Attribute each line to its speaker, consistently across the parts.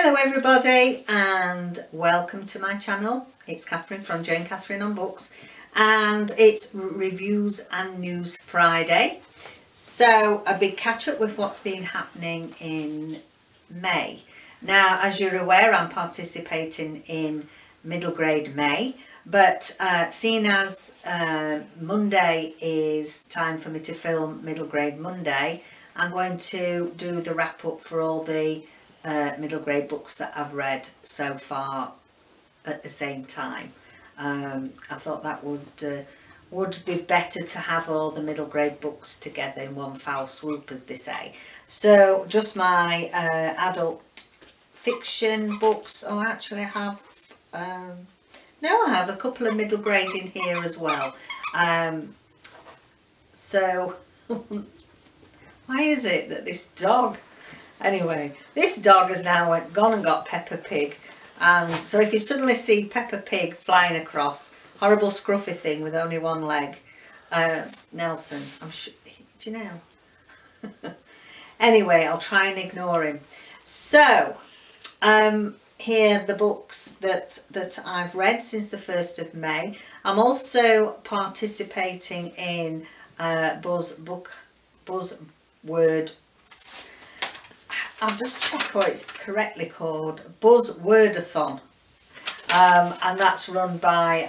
Speaker 1: Hello everybody and welcome to my channel. It's Catherine from Jayne Catherine on Books and it's Reviews and News Friday. So a big catch up with what's been happening in May. Now, as you're aware, I'm participating in middle grade May, but seeing as Monday is time for me to film middle grade Monday, I'm going to do the wrap up for all the middle grade books that I've read so far at the same time. I thought that would be better to have all the middle grade books together in one foul swoop, as they say. So just my adult fiction books. Oh, actually I have no, I have a couple of middle grade in here as well. So why is it that this dog, anyway, this dog has now gone and got Peppa Pig, and so if you suddenly see Peppa Pig flying across, horrible scruffy thing with only one leg, Nelson, I'm sure, do you know? Anyway, I'll try and ignore him. So here are the books that I've read since the 1st of May. I'm also participating in Buzzword. I'll just check what it's correctly called. Buzzwordathon, and that's run by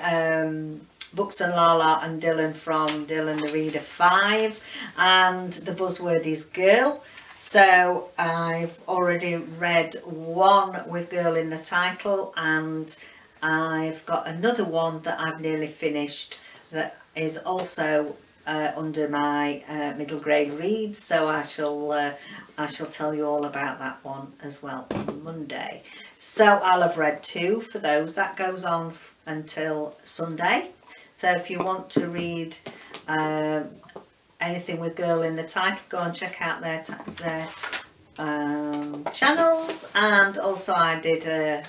Speaker 1: Books and Lala and Dylan from Dylan the Reader 5, and the buzzword is girl. So I've already read one with girl in the title, and I've got another one that I've nearly finished that is also under my middle grade reads, so I shall tell you all about that one as well on Monday. So I'll have read 2 for those. That goes on until Sunday. So if you want to read anything with girl in the title, go and check out their channels. And also I did a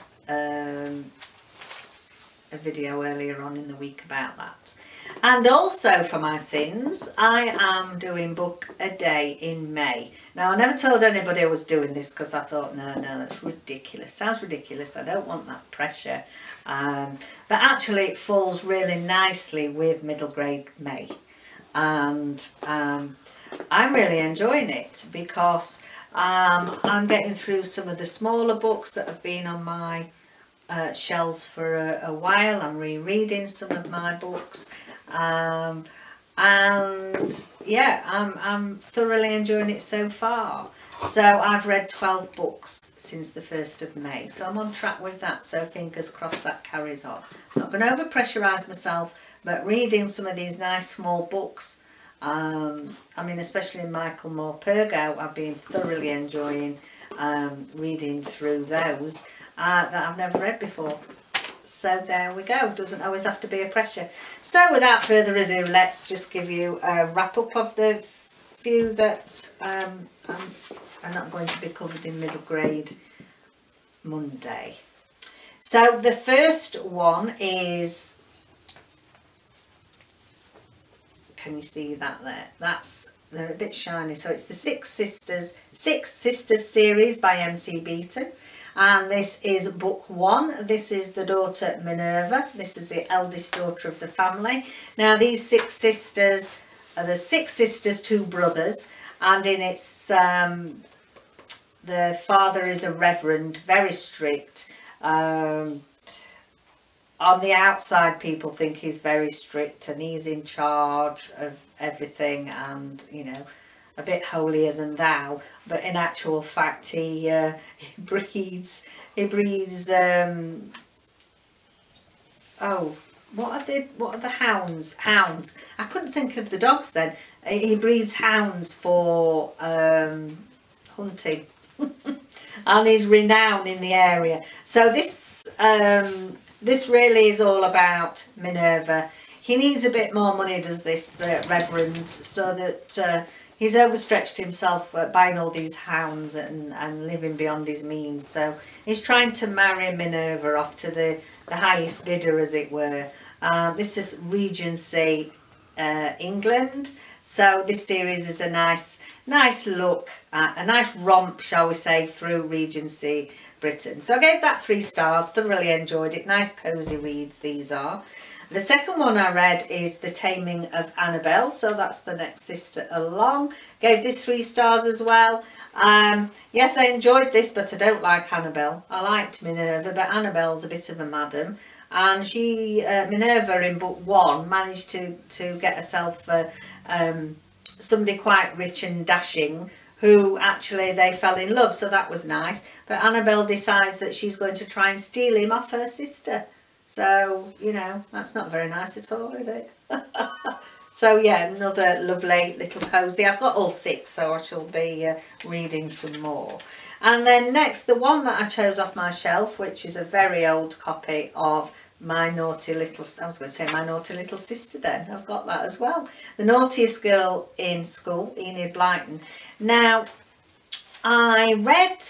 Speaker 1: video earlier on in the week about that. And also for my sins, I am doing book a day in May. Now, I never told anybody I was doing this because I thought, no, that's ridiculous. Sounds ridiculous. I don't want that pressure. But actually it falls really nicely with middle grade May. And I'm really enjoying it because I'm getting through some of the smaller books that have been on my shelves for a while. I'm rereading some of my books. And yeah, I'm thoroughly enjoying it so far. So I've read 12 books since the 1st of May, so I'm on track with that, so fingers crossed that carries on. I'm not going to over pressurise myself, but reading some of these nice small books, I mean especially Michael Morpurgo, I've been thoroughly enjoying reading through those that I've never read before. So there we go, doesn't always have to be a pressure. So without further ado, let's just give you a wrap up of the few that are not going to be covered in middle grade Monday. So the first one is, can you see that there? They're a bit shiny. So it's the Six Sisters series by MC Beaton. And this is book 1. This is the daughter Minerva. This is the eldest daughter of the family. Now these 6 sisters are the 6 sisters, 2 brothers, and in its the father is a reverend, very strict. On the outside people think he's very strict and he's in charge of everything and, you know, a bit holier than thou, but in actual fact he breeds oh, what are the hounds? I couldn't think of the dogs then. He breeds hounds for hunting and he's renowned in the area. So this really is all about Minerva. He needs a bit more money, does this reverend, so that he's overstretched himself buying all these hounds and living beyond his means. So he's trying to marry Minerva off to the highest bidder, as it were. This is Regency England. So this series is a nice look, a nice romp, shall we say, through Regency Britain. So I gave that 3 stars, thoroughly enjoyed it. Nice cosy reads these are. The second one I read is The Taming of Annabelle, so that's the next sister along. Gave this 3 stars as well. Yes, I enjoyed this, but I don't like Annabelle. I liked Minerva, but Annabelle's a bit of a madam. And she, Minerva in book 1, managed to get herself somebody quite rich and dashing, who actually they fell in love, so that was nice. But Annabelle decides that she's going to try and steal him off her sister. So, you know, that's not very nice at all, is it? So yeah, another lovely little cosy. I've got all 6, so I shall be reading some more. And then next, the one that I chose off my shelf, which is a very old copy of My Naughty Little, I was going to say My Naughty Little Sister then, I've got that as well. The Naughtiest Girl in School, Enid Blyton. Now, I read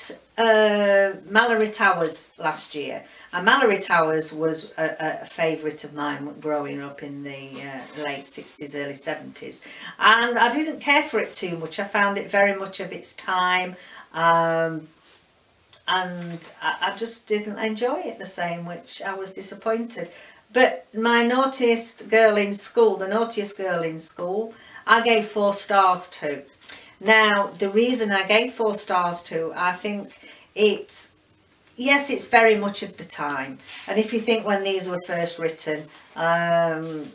Speaker 1: Mallory Towers last year, and Mallory Towers was a favourite of mine growing up in the late 60s, early 70s, and I didn't care for it too much. I found it very much of its time, and I just didn't enjoy it the same, which I was disappointed. But My Naughtiest Girl in School, The Naughtiest Girl in School, I gave 4 stars to. Now, the reason I gave 4 stars to, I think it's, yes, it's very much of the time. And if you think when these were first written, in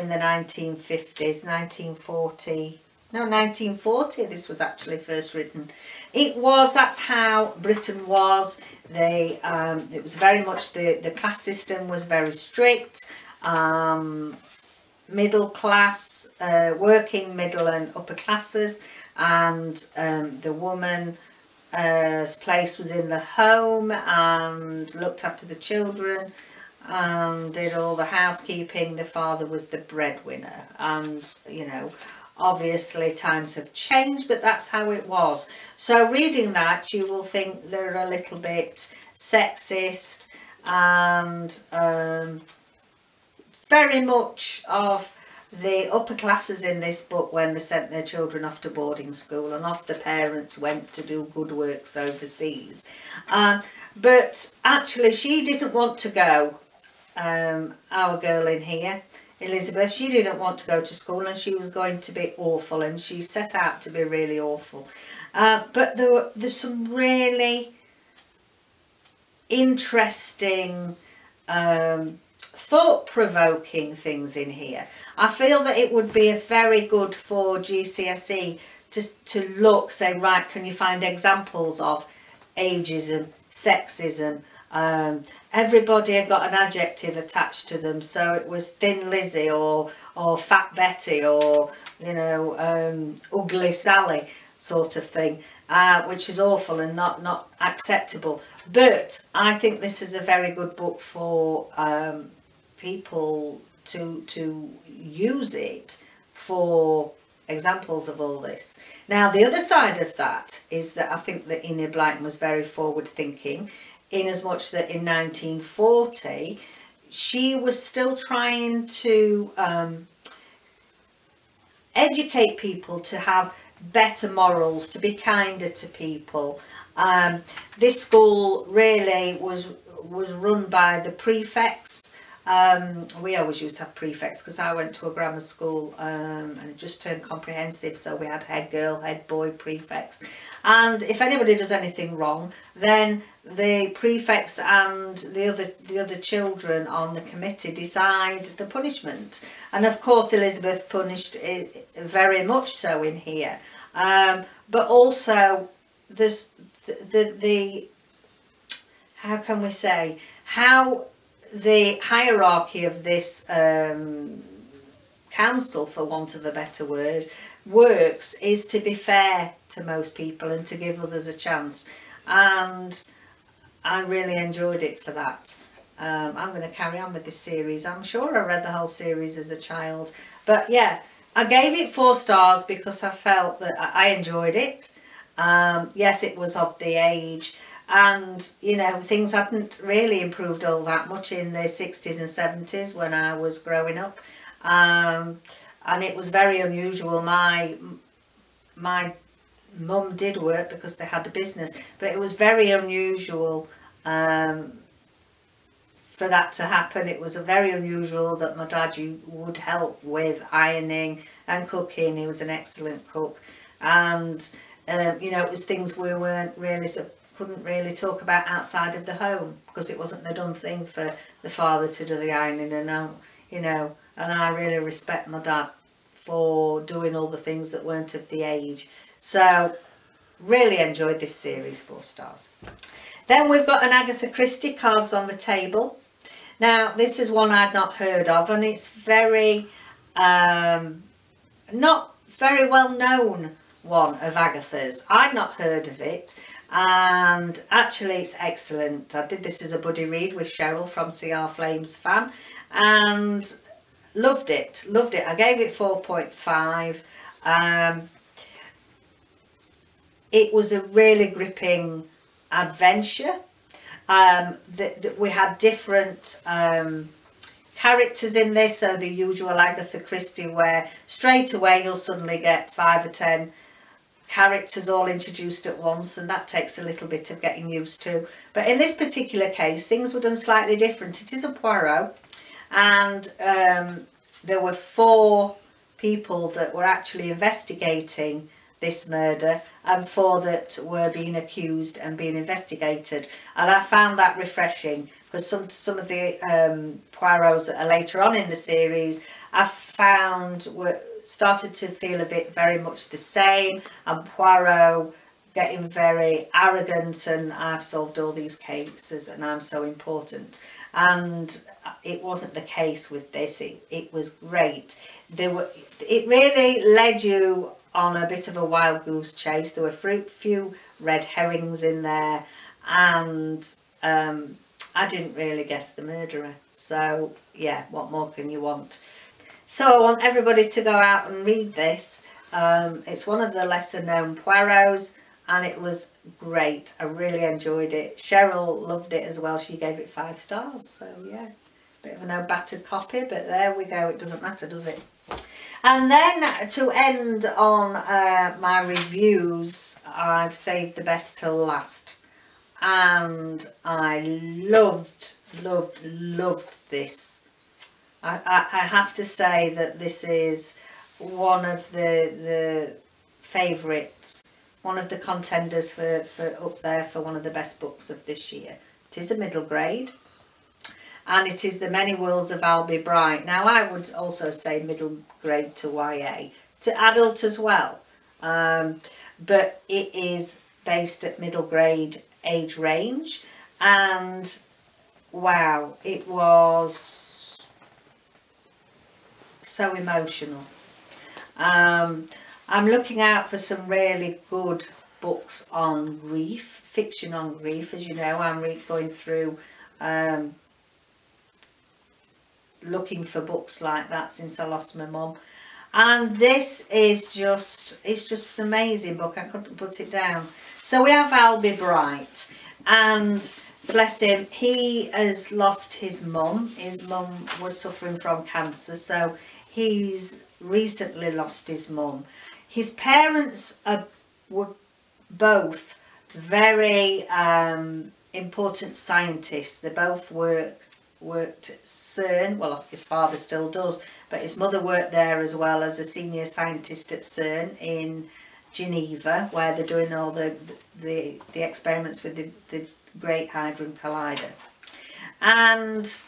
Speaker 1: the 1950s, 1940, this was actually first written. It was, that's how Britain was. It was very much, the class system was very strict. Middle class, working middle and upper classes, and the woman's place was in the home and looked after the children and did all the housekeeping. The father was the breadwinner, and you know, obviously times have changed, but that's how it was. So reading that, you will think they're a little bit sexist and very much of the upper classes in this book when they sent their children off to boarding school, and off the parents went to do good works overseas. But actually she didn't want to go, our girl in here, Elizabeth, she didn't want to go to school, and she was going to be awful, and she set out to be really awful. But there's some really interesting thought-provoking things in here. I feel that it would be very good for GCSE to look, say, right, can you find examples of ageism, sexism? Everybody had got an adjective attached to them, so it was Thin Lizzie or Fat Betty, or you know, Ugly Sally sort of thing, which is awful and not acceptable. But I think this is a very good book for people to use it for examples of all this. Now, the other side of that is that I think that Enid Blyton was very forward thinking, in as much that in 1940 she was still trying to educate people to have better morals, to be kinder to people. This school really was run by the prefects. We always used to have prefects because I went to a grammar school and it just turned comprehensive, so we had head girl, head boy prefects, and if anybody does anything wrong, then the prefects and the other children on the committee decide the punishment. And of course Elizabeth punished it very much so in here, but also there's the how can we say, how the hierarchy of this council, for want of a better word, works is to be fair to most people and to give others a chance, and I really enjoyed it for that. I'm going to carry on with this series. I'm sure I read the whole series as a child, but yeah, I gave it 4 stars because I felt that I enjoyed it. Yes, it was of the age, and you know, things hadn't really improved all that much in the 60s and 70s when I was growing up, and it was very unusual. My mum did work because they had a business, but it was very unusual for that to happen. It was very unusual that my dad would help with ironing and cooking. He was an excellent cook, and you know, it was things we weren't really couldn't really talk about outside of the home, because it wasn't the done thing for the father to do the ironing. And now, you know, and I really respect my dad for doing all the things that weren't of the age. So really enjoyed this series, 4 stars. Then we've got an Agatha Christie, Cards on the Table. Now this is one I'd not heard of, and it's very not very well known one of Agatha's. I'd not heard of it, and actually it's excellent. I did this as a buddy read with Cheryl from CR Flames fan, and loved it. I gave it 4.5. It was a really gripping adventure. We had different characters in this, so the usual Agatha Christie, where straight away you'll suddenly get 5 or 10 characters all introduced at once, and that takes a little bit of getting used to. But in this particular case, things were done slightly different. It is a Poirot, and there were 4 people that were actually investigating this murder, and 4 that were being accused and being investigated. And I found that refreshing, because some of the Poirots that are later on in the series I found were started to feel a bit very much the same, and Poirot getting very arrogant and I've solved all these cases and I'm so important. And it wasn't the case with this. It was great. It really led you on a bit of a wild goose chase. There were few red herrings in there, and I didn't really guess the murderer. So yeah, what more can you want? So I want everybody to go out and read this. It's one of the lesser known Poirots, and it was great. I really enjoyed it. Cheryl loved it as well. She gave it 5 stars. So yeah, bit of a no battered copy, but there we go. It doesn't matter, does it? And then to end on my reviews, I've saved the best till last, and I loved this. I have to say that this is one of the favourites, one of the contenders for up there for one of the best books of this year. It is a middle grade, and it is The Many Worlds of Albie Bright. Now I would also say middle grade to YA, to adult as well, but it is based at middle grade age range, and wow, it was so emotional. I'm looking out for some really good books on grief, fiction on grief. As you know, I'm going through looking for books like that since I lost my mum, and this is it's just an amazing book. I couldn't put it down. So we have Albie Bright, and bless him, he has lost his mum. His mum was suffering from cancer, so he's recently lost his mum. His parents were both very important scientists. They both worked at CERN. Well, his father still does, but his mother worked there as well as a senior scientist at CERN in Geneva, where they're doing all the experiments with the Great Hadron Collider. And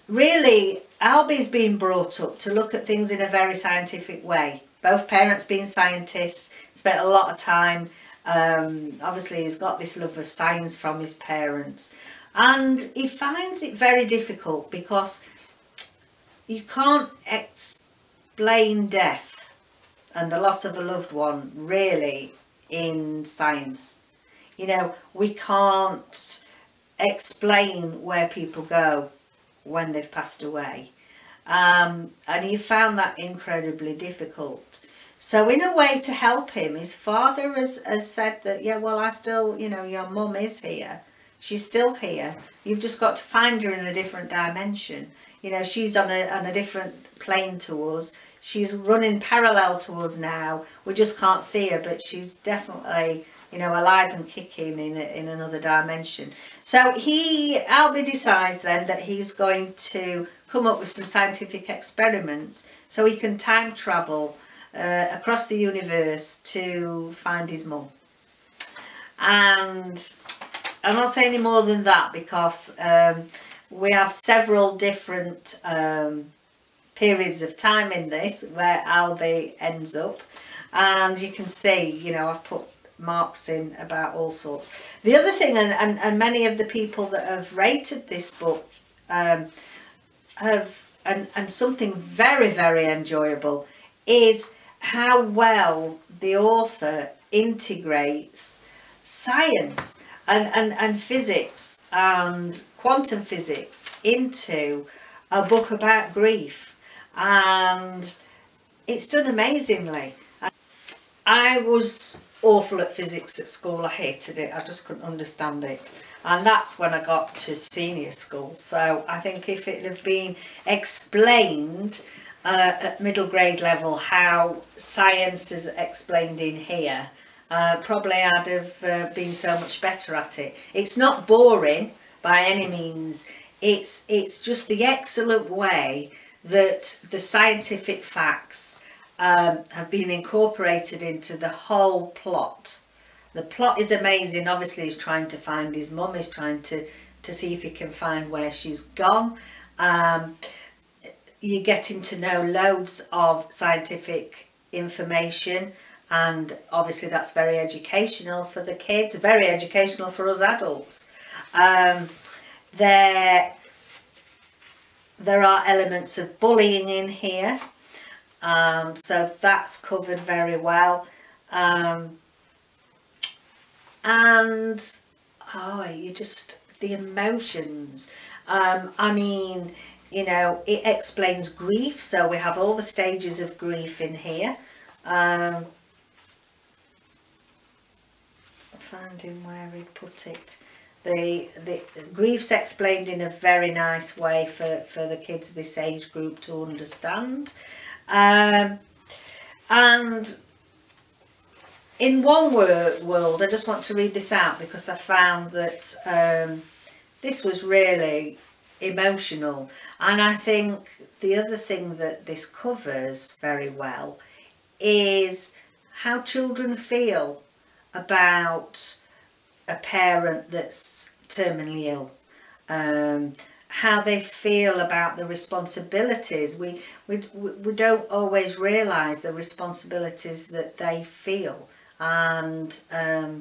Speaker 1: really, Albie's been brought up to look at things in a very scientific way. Both parents being scientists, spent a lot of time. Obviously, he's got this love of science from his parents. And he finds it very difficult because you can't explain death and the loss of a loved one really in science. You know, we can't explain where people go when they've passed away. And he found that incredibly difficult. So in a way, to help him, his father has said that, yeah, well, I still, you know, your mum is here. She's still here. You've just got to find her in a different dimension. You know, she's on a different plane to us. she's running parallel to us now. We just can't see her, but she's definitely, you know, alive and kicking in another dimension. So Albie decides then that he's going to come up with some scientific experiments so he can time travel across the universe to find his mum. And I'm not saying any more than that, because we have several different periods of time in this where Albie ends up, and you can see, you know, I've put marks in about all sorts. The other thing, and many of the people that have rated this book have, and something very, very enjoyable, is how well the author integrates science and physics and quantum physics into a book about grief, and it's done amazingly. I was awful at physics at school. I hated it. I just couldn't understand it, and that's when I got to senior school. So I think if it had been explained at middle grade level how science is explained in here, probably I'd have been so much better at it. It's not boring by any means. It's just the excellent way that the scientific facts have been incorporated into the whole plot. The plot is amazing. Obviously he's trying to find his mum. He's trying to see if he can find where she's gone. You're getting to know loads of scientific information, and obviously that's very educational for the kids, very educational for us adults. There are elements of bullying in here, so that's covered very well. And you just, the emotions, I mean, you know, it explains grief, so we have all the stages of grief in here. Finding where he put it. The grief's explained in a very nice way for the kids of this age group to understand. And in one world, I just want to read this out because I found that this was really emotional, and I think the other thing that this covers very well is how children feel about a parent that's terminally ill, how they feel about the responsibilities. We don't always realise the responsibilities that they feel, and I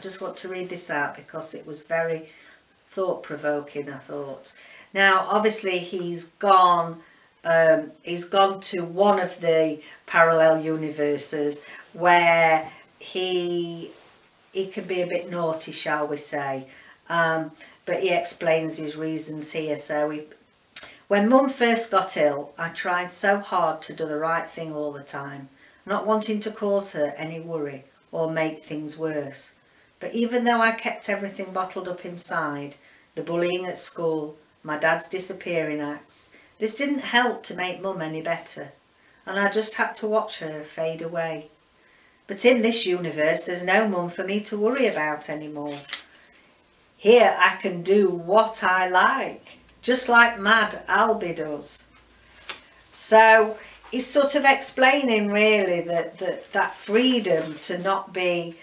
Speaker 1: just want to read this out because it was very thought-provoking, I thought. Now obviously he's gone to one of the parallel universes where he can be a bit naughty, shall we say, but he explains his reasons here. So when Mum first got ill, I tried so hard to do the right thing all the time, not wanting to cause her any worry or make things worse. But even though I kept everything bottled up inside, the bullying at school, my dad's disappearing acts, this didn't help to make Mum any better, and I just had to watch her fade away. But in this universe, there's no Mum for me to worry about anymore. Here I can do what I like, just like Mad Albie does. So he's sort of explaining really that freedom to not be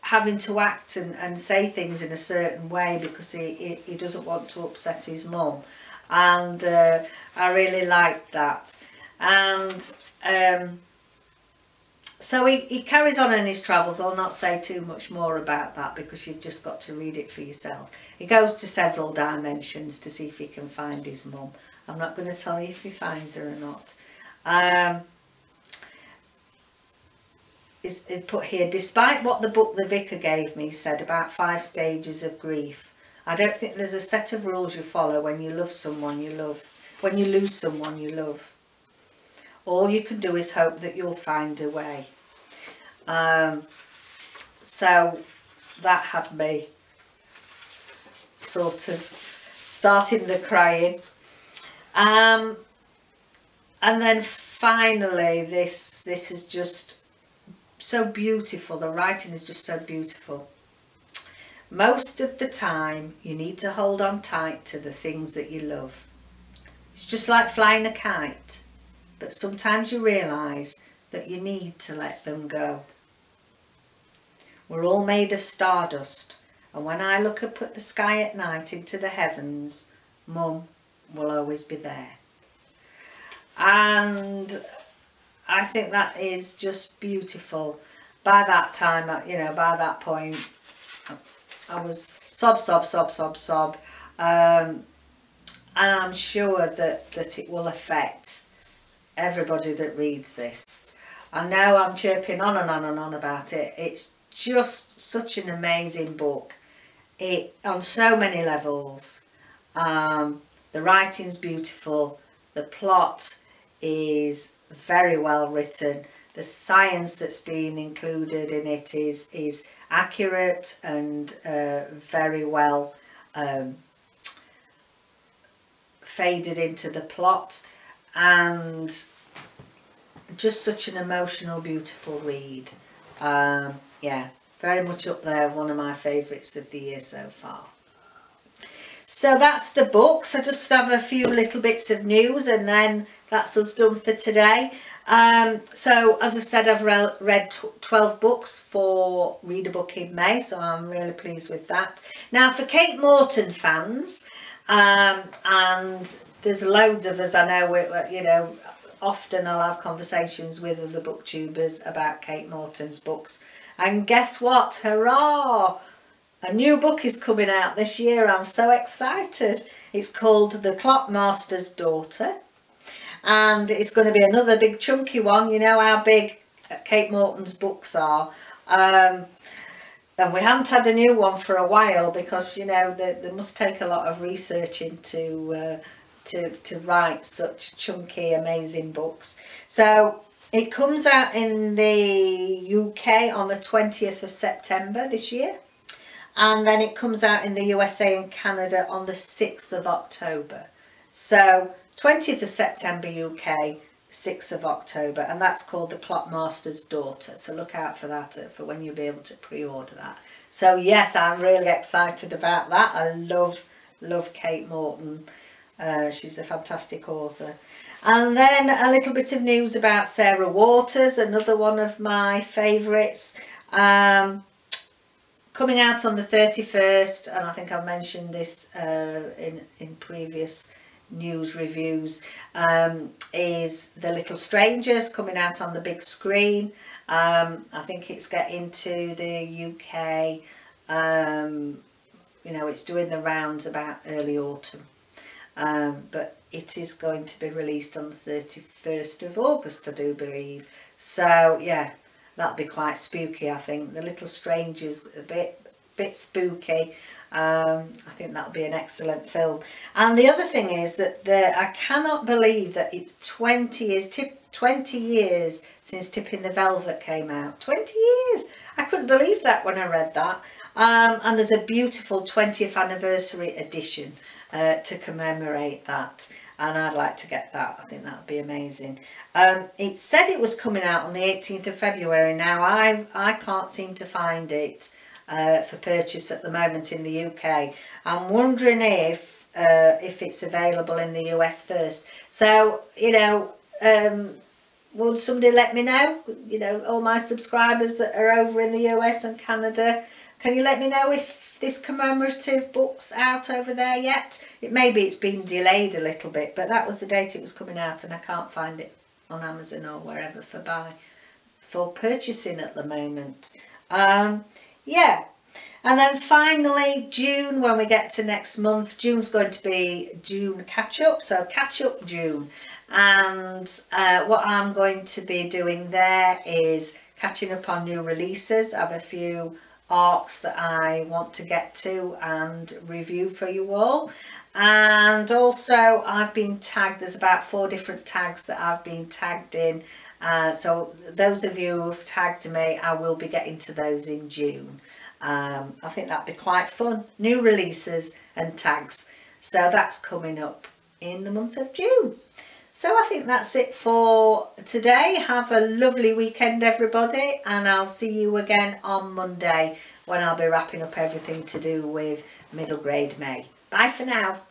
Speaker 1: having to act and say things in a certain way because he doesn't want to upset his mum, and I really liked that. And so he carries on in his travels. I'll not say too much more about that because you've just got to read it for yourself. He goes to several dimensions to see if he can find his mum. I'm not going to tell you if he finds her or not. It put here, despite what the book the vicar gave me said about 5 stages of grief, I don't think there's a set of rules you follow when you love someone you love, when you lose someone you love. All you can do is hope that you'll find a way. So that had me sort of starting the crying. And then finally, this is just so beautiful. The writing is just so beautiful. Most of the time, you need to hold on tight to the things that you love. It's just like flying a kite, but sometimes you realise that you need to let them go. We're all made of stardust, and when I look up at the sky at night into the heavens, Mum will always be there. And I think that is just beautiful. By that time, you know, by that point, I was sob, sob, sob, sob, sob. And I'm sure that it will affect everybody that reads this. I know I'm chirping on and on and on about it. It's just such an amazing book. It on so many levels. The writing's beautiful. The plot is very well written. The science that's been included in it is accurate and very well faded into the plot, and just such an emotional, beautiful read. Yeah, very much up there, one of my favourites of the year so far. So that's the books. I just have a few little bits of news and then that's us done for today. So as I've said, I've read 12 books for Read a Book in May, so I'm really pleased with that. Now for Kate Morton fans, and there's loads of us, I know, you know, often I'll have conversations with other booktubers about Kate Morton's books, and guess what, hurrah! A new book is coming out this year. I'm so excited. It's called The Clockmasters Daughter, and it's going to be another big chunky one. You know how big Kate Morton's books are, and we haven't had a new one for a while because, you know, they must take a lot of researching to write such chunky, amazing books. So it comes out in the UK on the 20th of September this year. And then it comes out in the USA and Canada on the 6th of October. So 20th of September UK, 6th of October, and that's called The Clockmaster's Daughter. So look out for that, for when you'll be able to pre-order that. So yes, I'm really excited about that. I love Kate Morton. She's a fantastic author. And then a little bit of news about Sarah Waters, another one of my favourites. Coming out on the 31st, and I think I've mentioned this in previous news reviews, is The Little Strangers, coming out on the big screen. I think it's getting to the UK, you know, it's doing the rounds about early autumn. But it is going to be released on the 31st of August, I do believe. So, yeah. That'll be quite spooky, I think. The Little Strangers, a bit spooky. I think that'll be an excellent film. And the other thing is that I cannot believe that it's 20 years since Tipping the Velvet came out. 20 years! I couldn't believe that when I read that. And there's a beautiful 20th anniversary edition to commemorate that. And I'd like to get that. I think that would be amazing. It said it was coming out on the 18th of February. Now I can't seem to find it for purchase at the moment in the UK. I'm wondering if it's available in the US first. So, you know, will somebody let me know? You know, all my subscribers that are over in the US and Canada, can you let me know if this commemorative book's out over there yet? Maybe it's been delayed a little bit, but that was the date it was coming out, and I can't find it on Amazon or wherever for purchasing at the moment. Yeah, and then finally June, when we get to next month, June's going to be June catch up, so catch up June. And what I'm going to be doing there is catching up on new releases. I have a few arcs that I want to get to and review for you all. And also I've been tagged, there's about 4 different tags that I've been tagged in, so those of you who have tagged me, I will be getting to those in June. I think that'd be quite fun, new releases and tags, so that's coming up in the month of June. So I think that's it for today. Have a lovely weekend, everybody, and I'll see you again on Monday when I'll be wrapping up everything to do with middle grade May. Bye for now.